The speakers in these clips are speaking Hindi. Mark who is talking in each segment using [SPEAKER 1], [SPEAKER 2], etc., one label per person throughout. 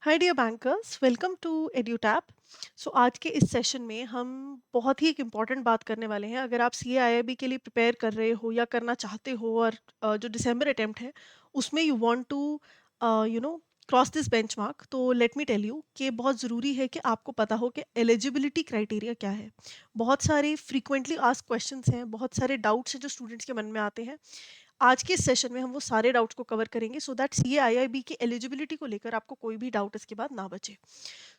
[SPEAKER 1] Hi dear bankers, welcome to EduTap. So आज के इस सेशन में हम बहुत ही एक इम्पॉर्टेंट बात करने वाले हैं। अगर आप सी आई के लिए प्रिपेयर कर रहे हो या करना चाहते हो और जो दिसंबर अटेम्प्ट है उसमें you want to cross this benchmark, तो लेट मी टेल यू कि बहुत ज़रूरी है कि आपको पता हो कि एलिजिबिलिटी क्राइटेरिया क्या है। बहुत सारे फ्रीक्वेंटली आस्क क्वेश्चंस हैं, बहुत सारे डाउट्स हैं जो स्टूडेंट्स के मन में आते हैं। आज के इस सेशन में हम वो सारे डाउट्स को कवर करेंगे सो दैट CAIIB की एलिजिबिलिटी को लेकर आपको कोई भी डाउट इसके बाद ना बचे।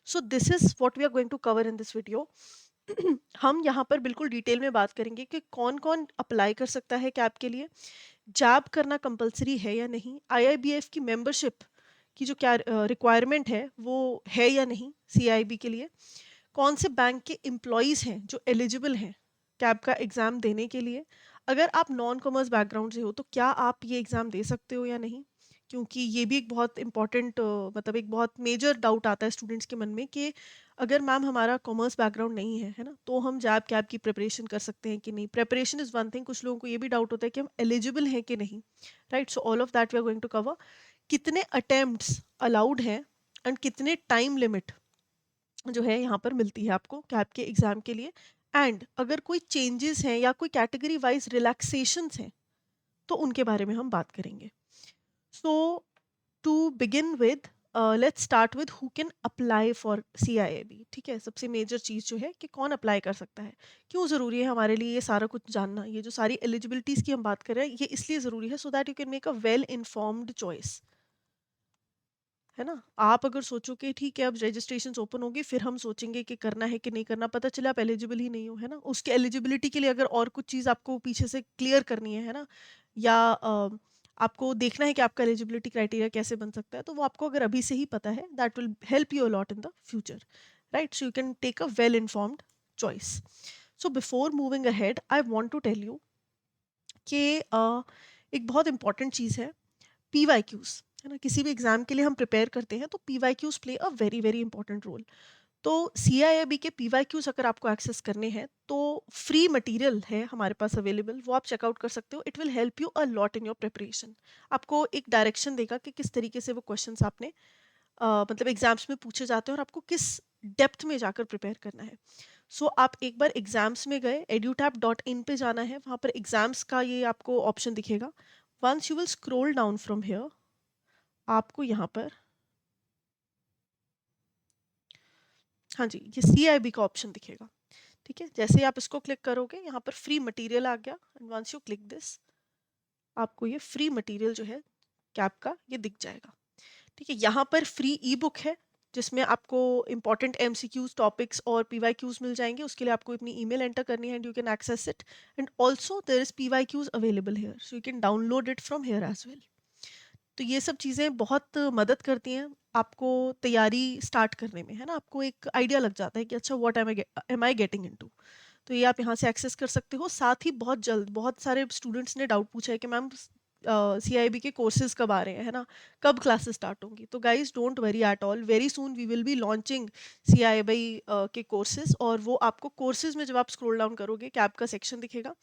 [SPEAKER 1] So this is what we are going to cover in this video. हम यहाँ पर बिल्कुल डिटेल में बात करेंगे कि कौन कौन अप्लाई कर सकता है कैब के लिए, जैब करना कंपलसरी है या नहीं, IIBF की मेंबरशिप की जो क्या रिक्वायरमेंट है वो है या नहीं CIB के लिए, कौन से बैंक के एम्प्लॉयज़ हैं जो एलिजिबल हैं कैब का एग्ज़ाम देने के लिए। अगर आप नॉन कॉमर्स बैकग्राउंड से हो तो क्या आप ये एग्ज़ाम दे सकते हो या नहीं, क्योंकि ये भी एक बहुत इंपॉर्टेंट मतलब एक बहुत मेजर डाउट आता है स्टूडेंट्स के मन में कि अगर मैम हमारा कॉमर्स बैकग्राउंड नहीं है, है ना, तो हम जैब कैब की प्रिपरेशन कर सकते हैं कि नहीं। प्रिपरेशन इज़ वन थिंग, कुछ लोगों को ये भी डाउट होता है कि हम एलिजिबल हैं कि नहीं। Right, so all of that we are going to cover. कितने अटेम्प्ट्स अलाउड हैं एंड कितने टाइम लिमिट जो है यहाँ पर मिलती है आपको कैब के एग्ज़ाम के लिए, एंड अगर कोई चेंजेस हैं या कोई कैटेगरी वाइज रिलैक्सेशंस हैं तो उनके बारे में हम बात करेंगे। So to begin with, let's start with who can apply for CIIB। ठीक है, सबसे मेजर चीज़ जो है कि कौन अप्लाई कर सकता है। क्यों ज़रूरी है हमारे लिए ये सारा कुछ जानना, ये जो सारी एलिजिबिलिटीज़ की हम बात कर रहे हैं ये इसलिए ज़रूरी है so that you can make a well informed choice. है ना, आप अगर सोचो कि ठीक है अब रजिस्ट्रेशन ओपन होगी फिर हम सोचेंगे कि करना है कि नहीं करना, पता चला आप एलिजिबल ही नहीं हो, है ना, उसके एलिजिबिलिटी के लिए अगर और कुछ चीज़ आपको पीछे से क्लियर करनी है ना, या आपको देखना है कि आपका एलिजिबिलिटी क्राइटेरिया कैसे बन सकता है, तो वो आपको अगर अभी से ही पता है that will help you a lot in the future. Right, so you can take a well informed choice. So before moving ahead I want to tell you कि एक बहुत इंपॉर्टेंट चीज़ है PYQs। है ना, किसी भी एग्जाम के लिए हम प्रिपेयर करते हैं तो PYQs play a very very important role. तो CIIB के PYQs अगर आपको एक्सेस करने हैं तो फ्री मटेरियल है हमारे पास अवेलेबल, वो आप चेकआउट कर सकते हो। It will help you a lot in your preparation. आपको एक डायरेक्शन देगा कि किस तरीके से वो क्वेश्चंस आपने मतलब एग्जाम्स में पूछे जाते हैं और आपको किस डेप्थ में जाकर प्रिपेयर करना है। सो आप एक बार एग्जाम्स में गए, edutap.in पे जाना है, वहाँ पर एग्जाम्स का ये आपको ऑप्शन दिखेगा। Once you will scroll down from here, आपको यहाँ पर, हाँ जी, ये CIB का ऑप्शन दिखेगा। ठीक है, जैसे ही आप इसको क्लिक करोगे यहाँ पर फ्री मटेरियल आ गया, and once you click this आपको ये फ्री मटेरियल जो है कैप का ये दिख जाएगा। ठीक है, यहाँ पर फ्री ई बुक है जिसमें आपको इंपॉर्टेंट MCQs टॉपिक्स और PYQs मिल जाएंगे। उसके लिए आपको अपनी ईमेल एंटर करनी है and you can access it, and also there is PYQs available here so you can download it from here as well. तो ये सब चीज़ें बहुत मदद करती हैं आपको तैयारी स्टार्ट करने में, है ना, आपको एक आइडिया लग जाता है कि अच्छा what am I getting into. तो ये आप यहाँ से एक्सेस कर सकते हो। साथ ही बहुत जल्द बहुत सारे स्टूडेंट्स ने डाउट पूछा है कि मैम CIB के कोर्सेज कब आ रहे हैं, है ना, कब क्लासेस स्टार्ट होंगी। तो guys don't worry at all, very soon we will be launching CIB के कोर्सेज, और वो आपको कोर्सेज में जब आप स्क्रॉल डाउन करोगे कैब का सेक्शन दिखेगा,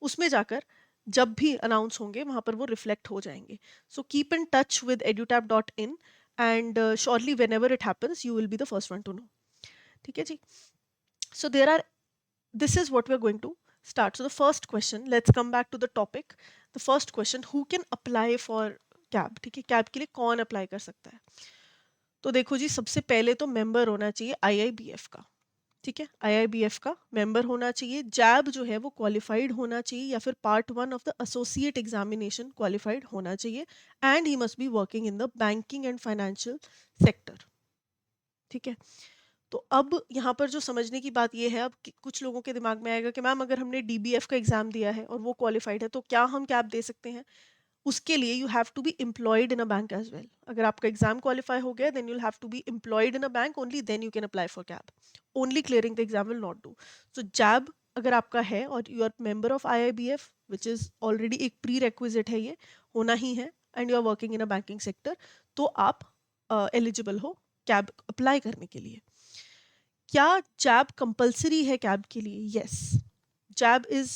[SPEAKER 1] उसमें जाकर जब भी अनाउंस होंगे वहाँ पर वो रिफ्लेक्ट हो जाएंगे। So keep in touch with edutap.in and surely whenever it happens you will be the first one to know. ठीक है जी, so there are, this is what we are going to start. So the first question, let's come back to the topic. The first question, who can apply for cab. ठीक है, कैब के लिए कौन अप्लाई कर सकता है। तो देखो जी, सबसे पहले तो मेंबर होना चाहिए IIBF का। ठीक है, IIBF का मेंबर होना चाहिए। जैब जो है वो क्वालिफाइड होना चाहिए या फिर part 1 of the associate examination qualified होना चाहिए, and he must be working in the banking and financial sector. ठीक है, तो अब यहाँ पर जो समझने की बात ये है, अब कुछ लोगों के दिमाग में आएगा कि मैम अगर हमने DBF का एग्जाम दिया है और वो क्वालिफाइड है तो क्या हम कैब दे सकते हैं। उसके लिए you have to be employed in a bank as well. अगर आपका एग्जाम क्वालिफाई हो गया then you have to be employed in a bank, only then you can apply for CAIIB. Only clearing the exam will not do. So job अगर आपका है और you are member of IIBF, which is already एक प्री रेक्विजिट है, ये होना ही है, and you are working in a banking sector, तो आप एलिजिबल हो कैब अप्लाई करने के लिए। क्या जैब कंपलसरी है कैब के लिए? Yes, JAIIB is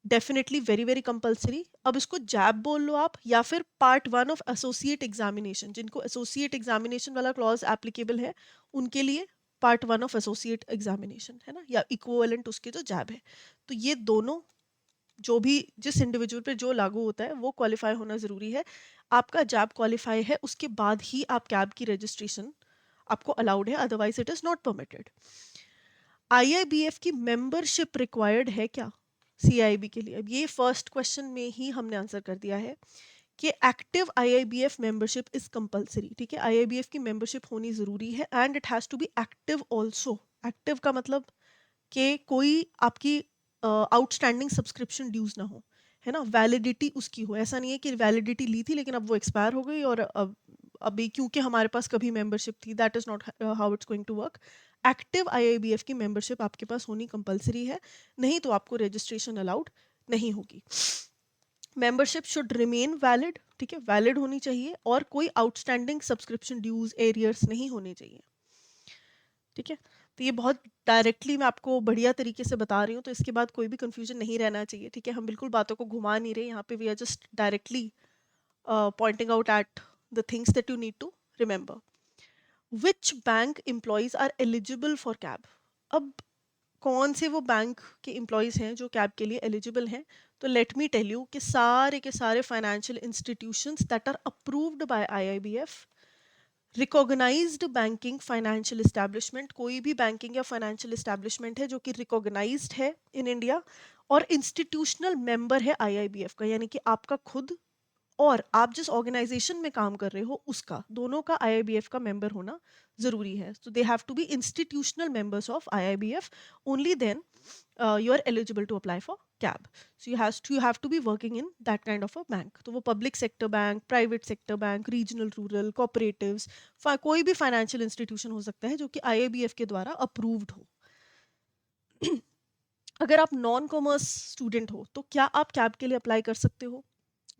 [SPEAKER 1] definitely very very compulsory. अब इसको जैब बोल लो आप, या फिर part one of associate examination, जिनको एसोसिएट एग्जामिनेशन वाला क्लॉज एप्लीकेबल है उनके लिए part one of associate examination है ना, या इक्विवेलेंट उसके जो जैब है। तो ये दोनों जो भी जिस इंडिविजुअल पे जो लागू होता है वो क्वालिफाई होना ज़रूरी है। आपका जैब क्वालिफाई है उसके बाद ही आप कैब की रजिस्ट्रेशन आपको अलाउड है, otherwise it is not permitted. IIBF की मेंबरशिप रिक्वायर्ड है क्या सीआईबी के लिए? अब ये फर्स्ट क्वेश्चन में ही हमने आंसर कर दिया है कि active IIBF membership is compulsory. ठीक है, आईआईबीएफ की मेंबरशिप होनी ज़रूरी है and it has to be active also. Active का मतलब कि कोई आपकी आउटस्टैंडिंग सब्सक्रिप्शन ड्यूज ना हो, है ना, वैलिडिटी उसकी हो। ऐसा नहीं है कि वैलिडिटी ली थी लेकिन अब वो एक्सपायर हो गई और अब अभी क्योंकि हमारे पास कभी मेंबरशिप थी, that is not how it's going to work. Active IIBF की मेंबरशिप आपके पास होनी कंपलसरी है, नहीं तो आपको रजिस्ट्रेशन अलाउड नहीं होगी। मेंबरशिप शुड रिमेन वैलिड, ठीक है, वैलिड होनी चाहिए, और कोई आउटस्टैंडिंग सब्सक्रिप्शन ड्यूज एरियर्स नहीं होने चाहिए। ठीक है, तो ये बहुत डायरेक्टली मैं आपको बढ़िया तरीके से बता रही हूँ, तो इसके बाद कोई भी कंफ्यूजन नहीं रहना चाहिए। ठीक है, हम बिल्कुल बातों को घुमा नहीं रहे यहाँ पे, we are just directly pointing out at the things that you need to remember. Which bank employees are eligible for CAIIB? अब कौन से वो बैंक के एम्प्लॉयज हैं जो कैब के लिए एलिजिबल हैं? तो लेट मी टेल यू कि सारे के सारे financial institutions that are approved by IIBF, recognized banking financial establishment, कोई भी बैंकिंग या फाइनेंशियल इस्टेब्लिशमेंट है जो कि रिकॉग्नाइज्ड है इन इंडिया और इंस्टीट्यूशनल मेंबर है आईआईबीएफ का, यानी कि आपका खुद और आप जिस ऑर्गेनाइजेशन में काम कर रहे हो उसका, दोनों का आईआईबीएफ का मेंबर होना जरूरी है। So they have to be institutional members of IIBF, only then you are eligible to apply for cab. So you have to be working in that kind of a bank. तो वो public sector bank, private sector bank, regional rural cooperatives, कोई भी financial institution हो सकता है जो कि IABF के द्वारा approved हो। अगर आप नॉन कॉमर्स स्टूडेंट हो तो क्या आप कैब के लिए अप्लाई कर सकते हो?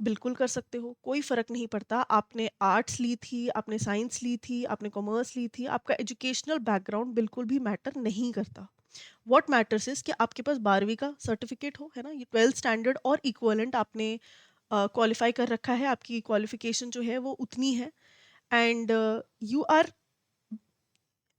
[SPEAKER 1] बिल्कुल कर सकते हो, कोई फ़र्क नहीं पड़ता आपने आर्ट्स ली थी, आपने साइंस ली थी, आपने कॉमर्स ली थी, आपका एजुकेशनल बैकग्राउंड बिल्कुल भी मैटर नहीं करता। व्हाट मैटर्स इज कि आपके पास 12वीं का सर्टिफिकेट हो, है ना, ये 12th स्टैंडर्ड और इक्वलेंट आपने क्वालिफाई कर रखा है, आपकी क्वालिफिकेशन जो है वो उतनी है, and you are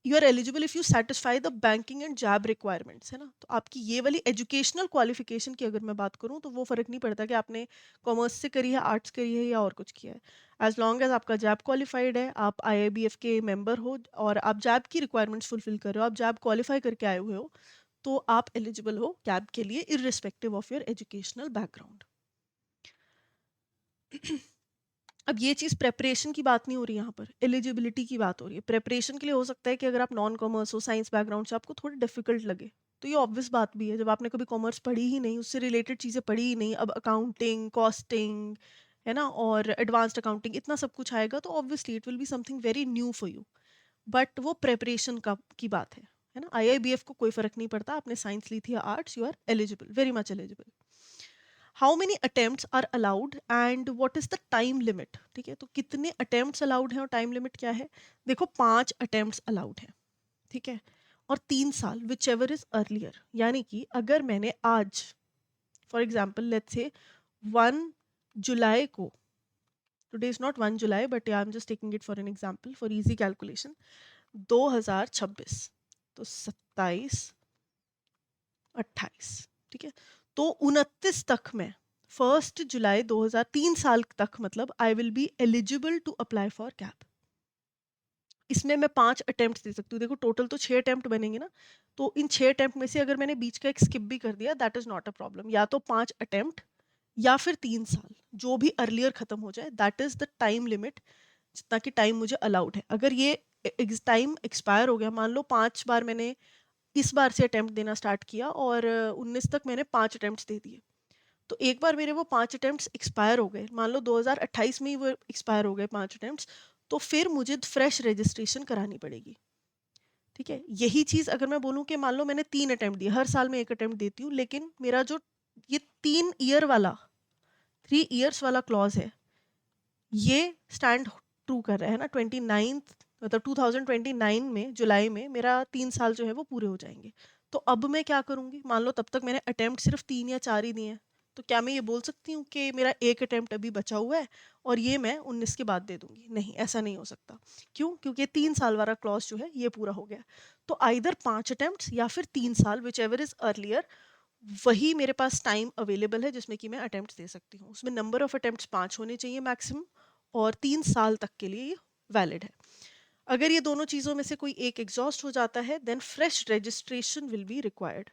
[SPEAKER 1] you are eligible if you satisfy the banking and job requirements, है ना। तो आपकी ये वाली एजुकेशनल क्वालिफिकेशन की अगर मैं बात करूँ तो वो फ़र्क नहीं पड़ता कि आपने कॉमर्स से करी है, आर्ट्स करी है या और कुछ किया है। एज लॉन्ग एज आपका जॉब क्वालिफाइड है, आप आईआईबीएफ के मेंबर हो और आप जॉब की रिक्वायरमेंट्स फुलफिल कर रहे हो, आप जॉब क्वालिफाई करके आए हुए हो, तो आप एलिजिबल हो कैब के लिए irrespective of your educational background. अब ये चीज़ प्रेपरेशन की बात नहीं हो रही, यहाँ पर एलिजिबिलिटी की बात हो रही है। प्रेपरेशन के लिए हो सकता है कि अगर आप नॉन कॉमर्स हो, साइंस बैकग्राउंड से, आपको थोड़ी डिफिकल्ट लगे, तो ये ऑब्वियस बात भी है, जब आपने कभी कॉमर्स पढ़ी ही नहीं, उससे रिलेटेड चीज़ें पढ़ी ही नहीं, अब अकाउंटिंग, कॉस्टिंग, है ना, और एडवांस्ड अकाउंटिंग, इतना सब कुछ आएगा, तो obviously it will be something very new for you. But वो प्रेपरेशन का की बात है ना। आईआईबीएफ को कोई फर्क नहीं पड़ता आपने साइंस ली थी या arts, you are eligible, very much eligible. How many attempts are allowed and what is the time limit? ठीक है, तो कितने अटेम्प्ट्स अलाउड हैं और टाइम लिमिट क्या है? देखो, 5 अटेम्प्ट्स अलाउड हैं, ठीक है, और 3 साल, विच एवर इज अर्लियर। यानी कि अगर मैंने आज, फॉर एग्जाम्पल लेट्स से 1 जुलाई को, today is not 1 July but I am just taking it for an example for easy calculation, 2026, तो 27, 28, ठीक है, तो 29 तक मैं, 1 जुलाई 2003 साल तक, मतलब I will be eligible to apply for CAIIB. इसमें मैं 5 अटेम्प्ट दे सकती हूँ। देखो टोटल तो 6 अटेम्प्ट बनेंगे ना, तो इन 6 अटेम्प्ट में से अगर मैंने बीच का एक स्किप भी कर दिया, that is not a problem. या तो 5 अटेम्प्ट या फिर 3 साल, जो भी अर्लियर खत्म हो जाए, that is the time limit, जितना कि टाइम मुझे अलाउड है। अगर ये टाइम एक्सपायर हो गया, मान लो 5 बार मैंने इस बार से अटेम्प्ट देना स्टार्ट किया और 19 तक मैंने 5 अटेम्प्ट दे दिए, तो एक बार मेरे वो 5 अटेम्प्ट एक्सपायर हो गए, मान लो 2028 में ही वो एक्सपायर हो गए 5 अटेम्प्ट, तो फिर मुझे फ्रेश रजिस्ट्रेशन करानी पड़ेगी। ठीक है, यही चीज़ अगर मैं बोलूँ कि मान लो मैंने 3 अटेम्प्ट दिए, हर साल मैं एक अटेम्प्ट देती हूँ, लेकिन मेरा जो ये 3 ईयर वाला, 3 ईयर्स वाला क्लॉज है, ये स्टैंड ट्रू कर रहा है ना। 29th, मतलब 2029 में जुलाई में मेरा 3 साल जो है वो पूरे हो जाएंगे। तो अब मैं क्या करूँगी, मान लो तब तक मैंने अटेम्प्ट सिर्फ 3 या 4 ही दिए हैं, तो क्या मैं ये बोल सकती हूँ कि मेरा एक अटेम्प्ट अभी बचा हुआ है और ये मैं 19 के बाद दे दूँगी? नहीं, ऐसा नहीं हो सकता। क्यों? क्योंकि 3 साल वाला क्लॉज़ जो है ये पूरा हो गया। तो आइदर 5 अटेम्प्ट्स या फिर 3 साल, व्हिचएवर इज़ अर्लियर, वही मेरे पास टाइम अवेलेबल है जिसमें कि मैं अटेम्प्ट्स दे सकती हूँ। उसमें नंबर ऑफ अटेम्प्ट्स 5 होने चाहिए मैक्सिमम, और 3 साल तक के लिए ये वैलिड है। अगर ये दोनों चीज़ों में से कोई एक एग्ज़ॉस्ट हो जाता है, then fresh registration will be required.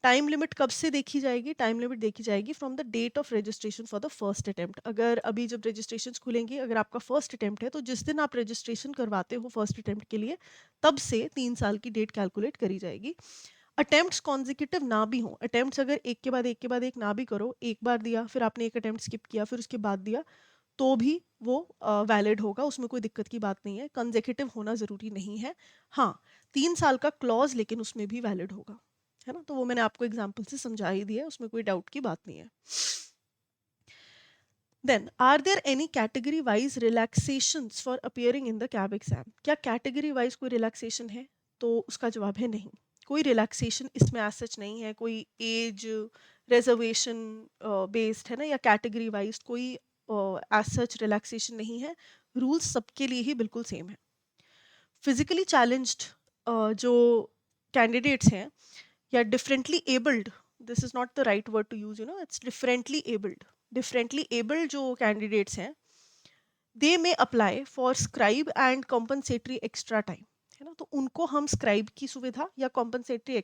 [SPEAKER 1] Time limit कब से देखी जाएगी? टाइम लिमिट देखी जाएगी from the date of registration for the first attempt. अगर अभी जब रजिस्ट्रेशंस खुलेंगी, अगर आपका फर्स्ट अटेम्प्ट है, तो जिस दिन आप रजिस्ट्रेशन करवाते हो फर्स्ट अटेम्प्ट के लिए, तब से 3 साल की डेट कैलकुलेट करी जाएगी। अटेम्प्ट्स कॉन्जिक्यूटिव ना भी हों, अटेम्प्ट्स अगर एक के बाद एक के बाद एक ना भी करो, एक बार दिया, फिर आपने एक अटेम्प्ट स्किप किया, फिर उसके बाद दिया, तो भी वो वैलिड होगा, उसमें कोई दिक्कत की बात नहीं है। कंसेक्यूटिव होना ज़रूरी नहीं है। हाँ, 3 साल का क्लॉज़ लेकिन उसमें भी वैलिड होगा, है ना? तो वो मैंने आपको एग्ज़ाम्पल से समझा ही दिया है, उसमें कोई डाउट की बात नहीं है। Then are there any category wise relaxations for appearing in the CAIIB exam? क्या कैटेगरी वाइज़ कोई रिलैक्सेशन है? तो उसका जवाब है नहीं। कोई रिलैक्सेशन इसमें एज़ सच नहीं है, कोई एज रिज़र्वेशन बेस्ड है ना, या कैटेगरी वाइज़ कोई एज़ सच रिलैक्सेशन नहीं है। रूल्स सबके लिए ही बिल्कुल सेम है। फिज़िकली चैलेंज्ड जो कैंडिडेट्स हैं, या differently abled, this is not the right word to use, it's differently abled. Differently abled जो कैंडिडेट्स हैं, they may apply for scribe and compensatory extra time, है ना? तो उनको हम स्क्राइब की सुविधा या कॉम्पनसेटरी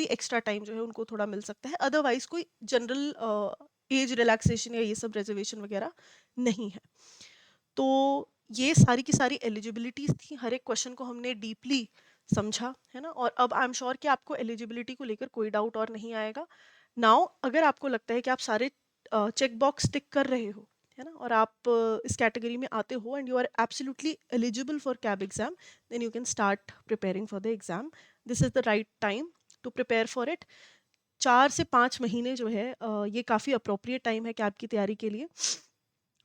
[SPEAKER 1] एक्स्ट्रा टाइम जो है उनको थोड़ा मिल सकता है। अदरवाइज कोई जनरल एज रिलैक्सेशन या ये सब रिजर्वेशन वगैरह नहीं है। तो ये सारी की सारी एलिजिबिलिटीज थी, हर एक क्वेश्चन को हमने डीपली समझा, है ना? और अब आई एम श्योर कि आपको एलिजिबिलिटी को लेकर कोई डाउट और नहीं आएगा। नाउ अगर आपको लगता है कि आप सारे चेक बॉक्स टिक कर रहे हो, है ना, और आप इस कैटेगरी में आते हो and you are absolutely eligible for CAIIB exam, then you can start preparing for the exam. This is the right time to prepare for it. 4 से 5 महीने जो है ये काफ़ी अप्रोप्रिएट टाइम है कैब की तैयारी के लिए।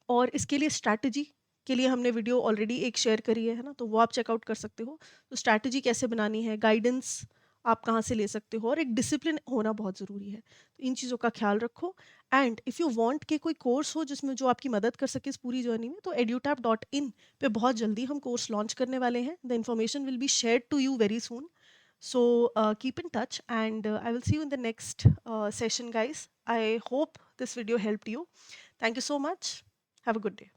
[SPEAKER 1] और इसके लिए स्ट्रैटेजी के लिए हमने वीडियो ऑलरेडी एक शेयर करी है ना, तो वो आप चेकआउट कर सकते हो। तो स्ट्रैटेजी कैसे बनानी है, गाइडेंस आप कहाँ से ले सकते हो, और एक डिसिप्लिन होना बहुत ज़रूरी है। तो इन चीज़ों का ख्याल रखो। एंड इफ़ यू वांट कि कोई कोर्स हो जिसमें जो आपकी मदद कर सके इस पूरी जर्नी में, तो edutap.in पे बहुत जल्दी हम कोर्स लॉन्च करने वाले हैं। The information will be shared to you very soon. So keep in touch, and I will see you in the next session, guys. I hope this video helped you. Thank you so much. Have a good day.